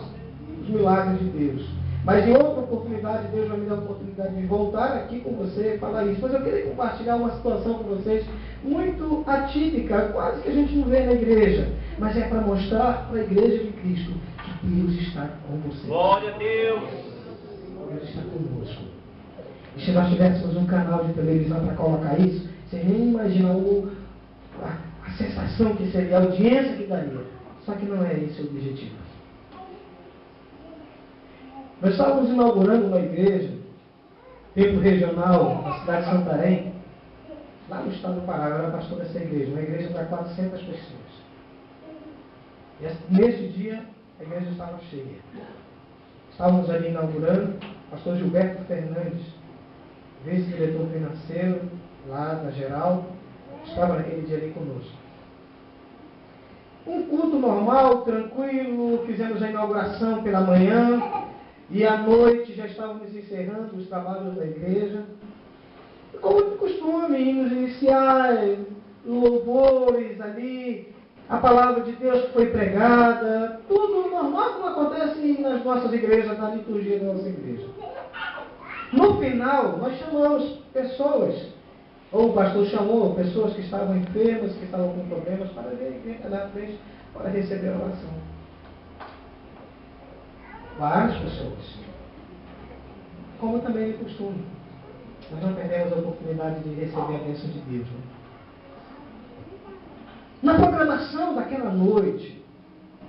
[SPEAKER 4] os milagres de Deus. Mas em outra oportunidade, Deus vai me dar a oportunidade de voltar aqui com você e falar isso. Mas eu queria compartilhar uma situação com vocês muito atípica, quase que a gente não vê na igreja. Mas é para mostrar para a igreja de Cristo que Deus está com você.
[SPEAKER 2] Glória a Deus.
[SPEAKER 4] Deus está conosco. E se nós tivéssemos um canal de televisão para colocar isso, você nem imagina a sensação que seria, a audiência que daria. Só que não é esse o objetivo. Nós estávamos inaugurando uma igreja, templo regional, na cidade de Santarém, lá no estado do Pará. Eu era pastor dessa igreja, uma igreja para 400 pessoas. E nesse dia, a igreja estava cheia. Estávamos ali inaugurando, o pastor Gilberto Fernandes, vice-diretor financeiro, lá da Geral, estava naquele dia ali conosco. Um culto normal, tranquilo, fizemos a inauguração pela manhã, e à noite já estávamos encerrando os trabalhos da igreja. E como de costume, hinos iniciais, louvores ali, a palavra de Deus que foi pregada, tudo normal como acontece nas nossas igrejas, na liturgia da nossa igreja. No final, nós chamamos pessoas, ou o pastor chamou pessoas que estavam enfermas, que estavam com problemas, para vir à igreja na frente, para receber a oração. Várias pessoas. Como também é costume. Nós não perdemos a oportunidade de receber a bênção de Deus. Né? Na programação daquela noite,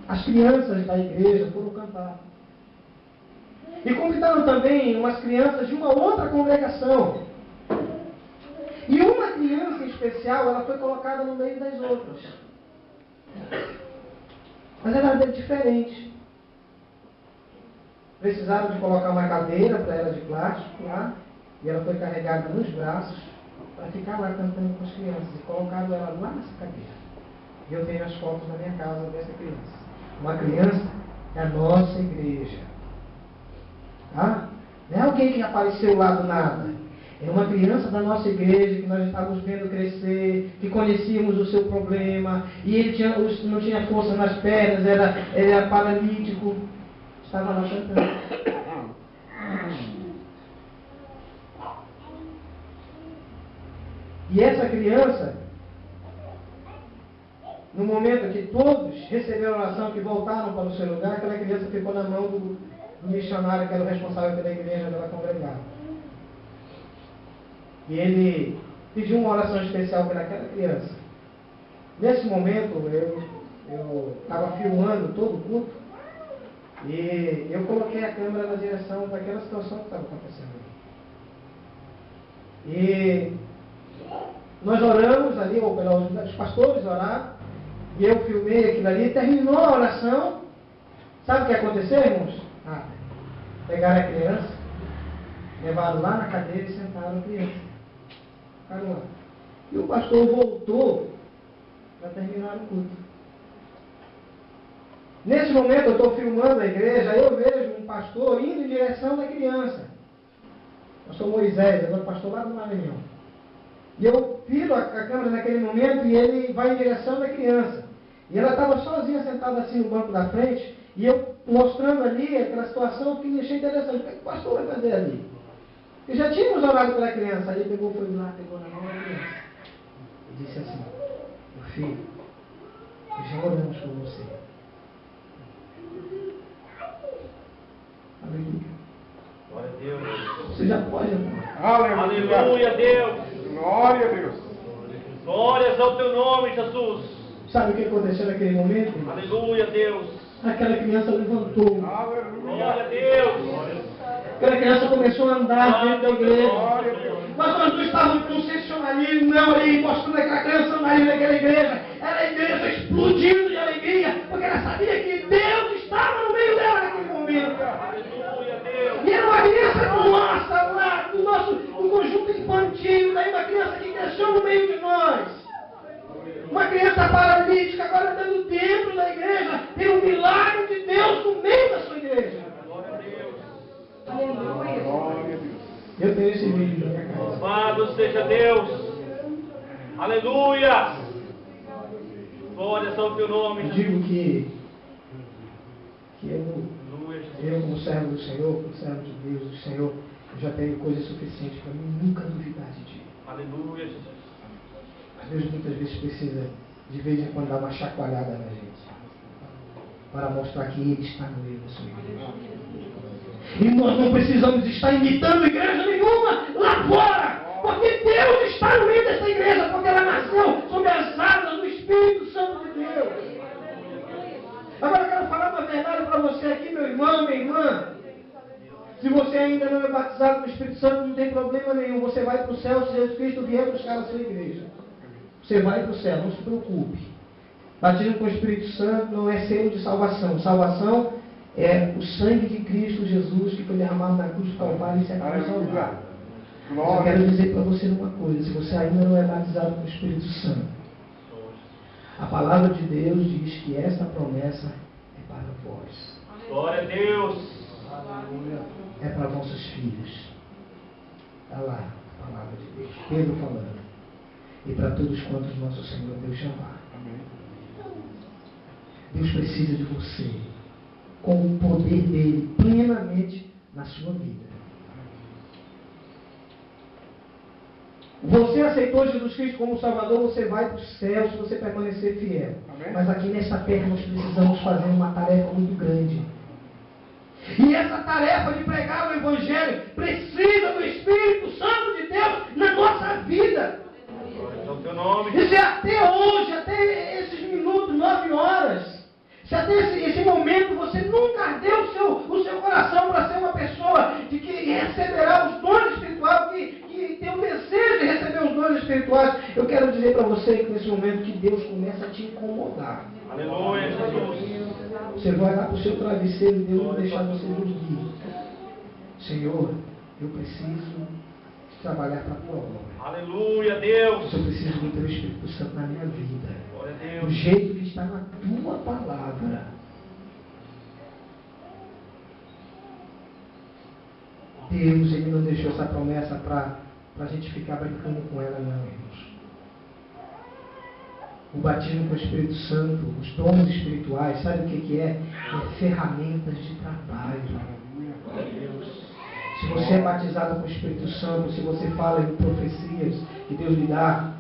[SPEAKER 4] as crianças da igreja foram cantar. E convidaram também umas crianças de uma outra congregação. E uma criança em especial, ela foi colocada no meio das outras. Mas ela era diferente. Precisaram de colocar uma cadeira para ela de plástico lá, e ela foi carregada nos braços para ficar lá cantando com as crianças. E colocaram ela lá nessa cadeira. E eu tenho as fotos na minha casa dessa criança. Uma criança da nossa igreja. Tá? Não é alguém que apareceu lá do nada. É uma criança da nossa igreja que nós estávamos vendo crescer, que conhecíamos o seu problema, e ele não tinha força nas pernas, era paralítico. Estava lá cantando. E essa criança, no momento que todos receberam a oração, que voltaram para o seu lugar, aquela criança ficou na mão do missionário que era o responsável pela igreja dela congregada. E ele pediu uma oração especial pelaquela criança. Nesse momento, eu estava filmando todo o culto, e eu coloquei a câmera na direção daquela situação que estava acontecendo ali. E nós oramos ali, ou os pastores oraram, e eu filmei aquilo ali, terminou a oração. Sabe o que aconteceu, irmãos? Pegaram a criança, levaram lá na cadeira e sentaram a criança. Ficaram lá. E o pastor voltou para terminar o culto. Nesse momento eu estou filmando a igreja, eu vejo um pastor indo em direção da criança. Pastor Moisés, agora pastor lá do Maranhão. E eu viro a câmera naquele momento e ele vai em direção da criança. E ela estava sozinha sentada assim no banco da frente, e eu mostrando ali aquela situação que me achei interessante. O que o pastor vai fazer ali? E já tínhamos orado pela criança, aí ele foi lá, pegou na mão da criança. E disse assim: meu filho, já oramos por você. Aleluia.
[SPEAKER 2] Glória a Deus.
[SPEAKER 4] Você já pode,
[SPEAKER 3] Aleluia.
[SPEAKER 2] Aleluia, Deus.
[SPEAKER 3] Glória a Deus.
[SPEAKER 2] Glórias ao teu nome, Jesus.
[SPEAKER 4] Sabe o que aconteceu naquele momento?
[SPEAKER 2] Aleluia, Deus.
[SPEAKER 4] Aquela criança levantou.
[SPEAKER 3] Aleluia.
[SPEAKER 2] Glória a Deus.
[SPEAKER 4] Aquela criança começou a andar dentro da igreja.
[SPEAKER 3] Glória a Deus.
[SPEAKER 4] Mas nós não estávamos com sensacionalismo, não, ali, mostrando aquela criança andando naquela igreja. Era a igreja explodindo de alegria, porque ela sabia que Deus estava no meio dela naquele momento.
[SPEAKER 2] Aleluia, Deus.
[SPEAKER 4] E era uma criança nossa, lá, do conjunto infantil, daí uma criança que cresceu no meio de nós. Uma criança paralítica, agora andando dentro da igreja, tem um milagre de Deus no meio da sua igreja.
[SPEAKER 2] Glória a Deus.
[SPEAKER 4] Aleluia.
[SPEAKER 3] Glória a Deus.
[SPEAKER 4] Eu tenho esse vídeo na minha casa.
[SPEAKER 2] Louvado seja Deus. Aleluia. Glórias ao teu nome,
[SPEAKER 4] Eu
[SPEAKER 2] Jesus.
[SPEAKER 4] digo que
[SPEAKER 2] Aleluia, Jesus.
[SPEAKER 4] eu, como servo do Senhor, como servo de Deus, do Senhor, eu já tenho coisa suficiente para mim nunca duvidar de Ti.
[SPEAKER 2] Aleluia, Jesus.
[SPEAKER 4] Mas Deus muitas vezes precisa, de vez em quando, dar uma chacoalhada na gente, para mostrar que Ele está no meio da sua igreja. E nós não precisamos estar imitando igreja nenhuma lá fora, porque Deus está no meio dessa igreja, porque ela nasceu sob as asas do Espírito Santo de Deus. Agora eu quero falar uma verdade para você aqui, meu irmão, minha irmã. Se você ainda não é batizado com o Espírito Santo, não tem problema nenhum. Você vai para o céu se Jesus Cristo vier buscar a sua igreja. Você vai para o céu, não se preocupe. Batismo com o Espírito Santo não é selo de salvação. Salvação é o sangue de Cristo Jesus que foi derramado na cruz do Calvário e se acabou salvar. Eu quero dizer para você uma coisa: se você ainda não é batizado com o Espírito Santo, a palavra de Deus diz que essa promessa é para vós.
[SPEAKER 2] Glória a Deus.
[SPEAKER 4] É para vossos filhos. Está lá a palavra de Deus. Pedro falando. E para todos quantos nosso Senhor Deus chamar. Deus precisa de você, com o poder dele plenamente na sua vida. Você aceitou Jesus Cristo como Salvador, você vai para o céu se você permanecer fiel.
[SPEAKER 3] Amém.
[SPEAKER 4] Mas aqui nessa terra nós precisamos fazer uma tarefa muito grande. E essa tarefa de pregar o Evangelho precisa do Espírito Santo de Deus na nossa vida.
[SPEAKER 2] É o teu nome.
[SPEAKER 4] E se até hoje, até esses minutos, 9 horas, se até esse momento você nunca ardeu o seu coração para ser uma pessoa de que receberá os dons espirituais, que tem o desejo de receber os dons espirituais, eu quero dizer para você que nesse momento que Deus começa a te incomodar.
[SPEAKER 2] Aleluia, Jesus.
[SPEAKER 4] Você vai lá para o seu travesseiro e Deus vai deixar você dormir. Senhor, eu preciso trabalhar para a tua obra.
[SPEAKER 2] Aleluia, Deus.
[SPEAKER 4] Eu preciso do teu Espírito Santo na minha vida.
[SPEAKER 2] Glória a
[SPEAKER 4] Do
[SPEAKER 2] Deus.
[SPEAKER 4] jeito que está na tua palavra. Deus, Ele não deixou essa promessa para a gente ficar brincando com ela, não, irmãos. O batismo com o Espírito Santo, os dons espirituais, sabe o que é? É ferramentas de trabalho. Se você é batizado com o Espírito Santo, se você fala em profecias que Deus lhe dá,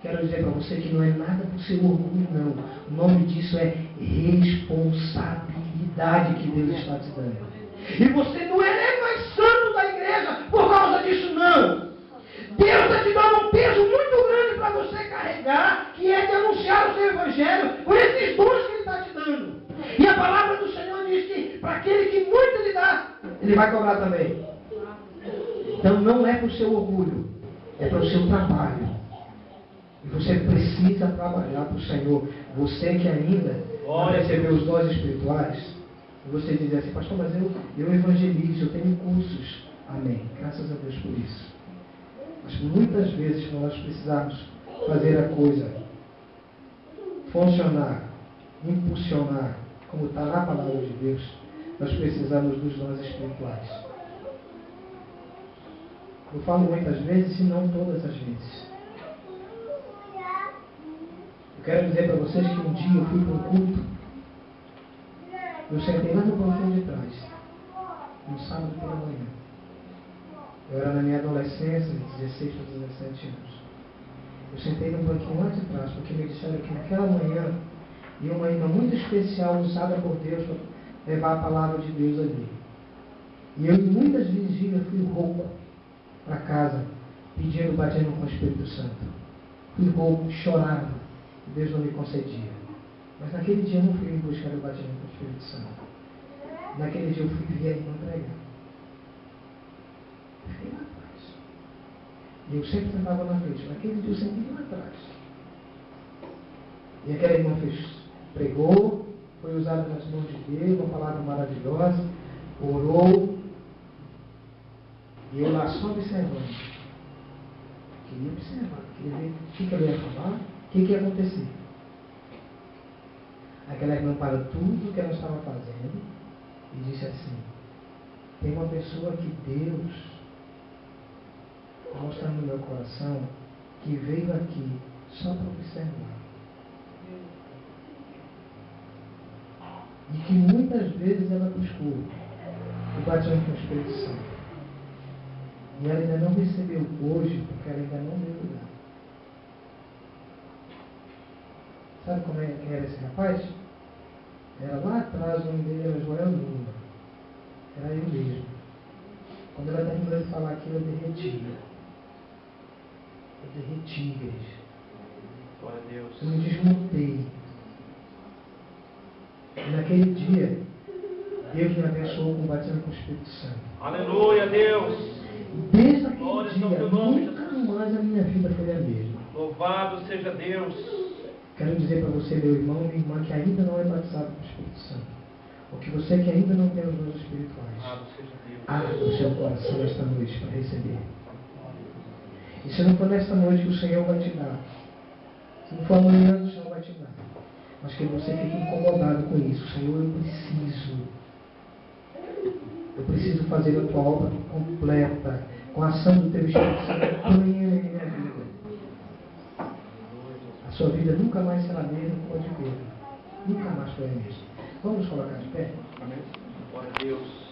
[SPEAKER 4] quero dizer para você que não é nada por seu orgulho, não. O nome disso é responsabilidade que Deus está te dando. E você não é nem mais santo da igreja por causa disso, não. Deus está te dando um peso muito grande para você carregar, que é de anunciar o seu Evangelho com esses dons que Ele está te dando. E a palavra do Senhor diz que para aquele que muito lhe dá, Ele vai cobrar também. Então não é para o seu orgulho, é para o seu trabalho. E você precisa trabalhar para o Senhor. Você que ainda não recebeu os dons espirituais, e você diz assim: pastor, mas eu evangelizo, eu tenho cursos. Amém. Graças a Deus por isso. Mas muitas vezes, quando nós precisarmos fazer a coisa funcionar, impulsionar, como está na palavra de Deus, nós precisamos dos dons espirituais. Eu falo muitas vezes e não todas as vezes. Eu quero dizer para vocês que um dia eu fui para um culto. Eu sentei lá no banquinho de trás, no sábado pela manhã. Eu era na minha adolescência, de 16 para 17 anos. Eu sentei no banquinho lá de trás, porque me disseram que naquela manhã ia uma irmã muito especial, usada por Deus, para levar a palavra de Deus ali. E eu, em muitas vigílias, fui rouco para casa, pedindo o batismo com o Espírito Santo. Fui rouco, chorava, e Deus não me concedia. Mas naquele dia eu não fui buscar o batismo com o Espírito Santo. Naquele dia eu fui ver a irmã pregar. Eu fiquei lá atrás. E eu sempre sentava na frente. Naquele dia eu sentei lá atrás. E aquela irmã pregou, foi usada nas mãos de Deus, uma palavra maravilhosa, orou. E eu lá só observando. Queria observar, queria ver o que ela ia falar, o que ia acontecer. Aquela irmã parou tudo que ela estava fazendo e disse assim: tem uma pessoa que Deus está mostrando no meu coração que veio aqui só para observar. E que muitas vezes ela buscou o batismo com o Espírito Santo. E ela ainda não recebeu hoje, porque ela ainda não deu lugar. Sabe como é que era esse rapaz? Era lá atrás, o nome dele era Joel Lula. Era eu mesmo. Quando ela terminou de falar aquilo, eu derretia. Eu derreti, igreja.
[SPEAKER 2] Glória a Deus.
[SPEAKER 4] Eu me desmontei. E naquele dia, Deus me abençoou com o batismo com o Espírito Santo.
[SPEAKER 2] Aleluia, Deus.
[SPEAKER 4] Desde aquele
[SPEAKER 2] Glória ao
[SPEAKER 4] dia,
[SPEAKER 2] teu nome,
[SPEAKER 4] nunca mais a minha vida foi a mesma.
[SPEAKER 2] Louvado seja Deus.
[SPEAKER 4] Quero dizer para você, meu irmão e minha irmã, que ainda não é batizado com o Espírito Santo. Ou que você que ainda não tem os dons espirituais.
[SPEAKER 2] Louvado seja Deus.
[SPEAKER 4] Abra o seu coração esta noite para receber. E se não for nesta noite que o Senhor vai te dar, se não for amanhã, o Senhor vai te dar. Mas que você fique incomodado com isso. Senhor, eu preciso fazer a tua obra completa, com a ação do teu Espírito Santo plena em minha vida. A sua vida nunca mais será a mesma como a de Pedro. Nunca mais foi a mesma. Vamos nos colocar de pé?
[SPEAKER 2] Glória a Deus.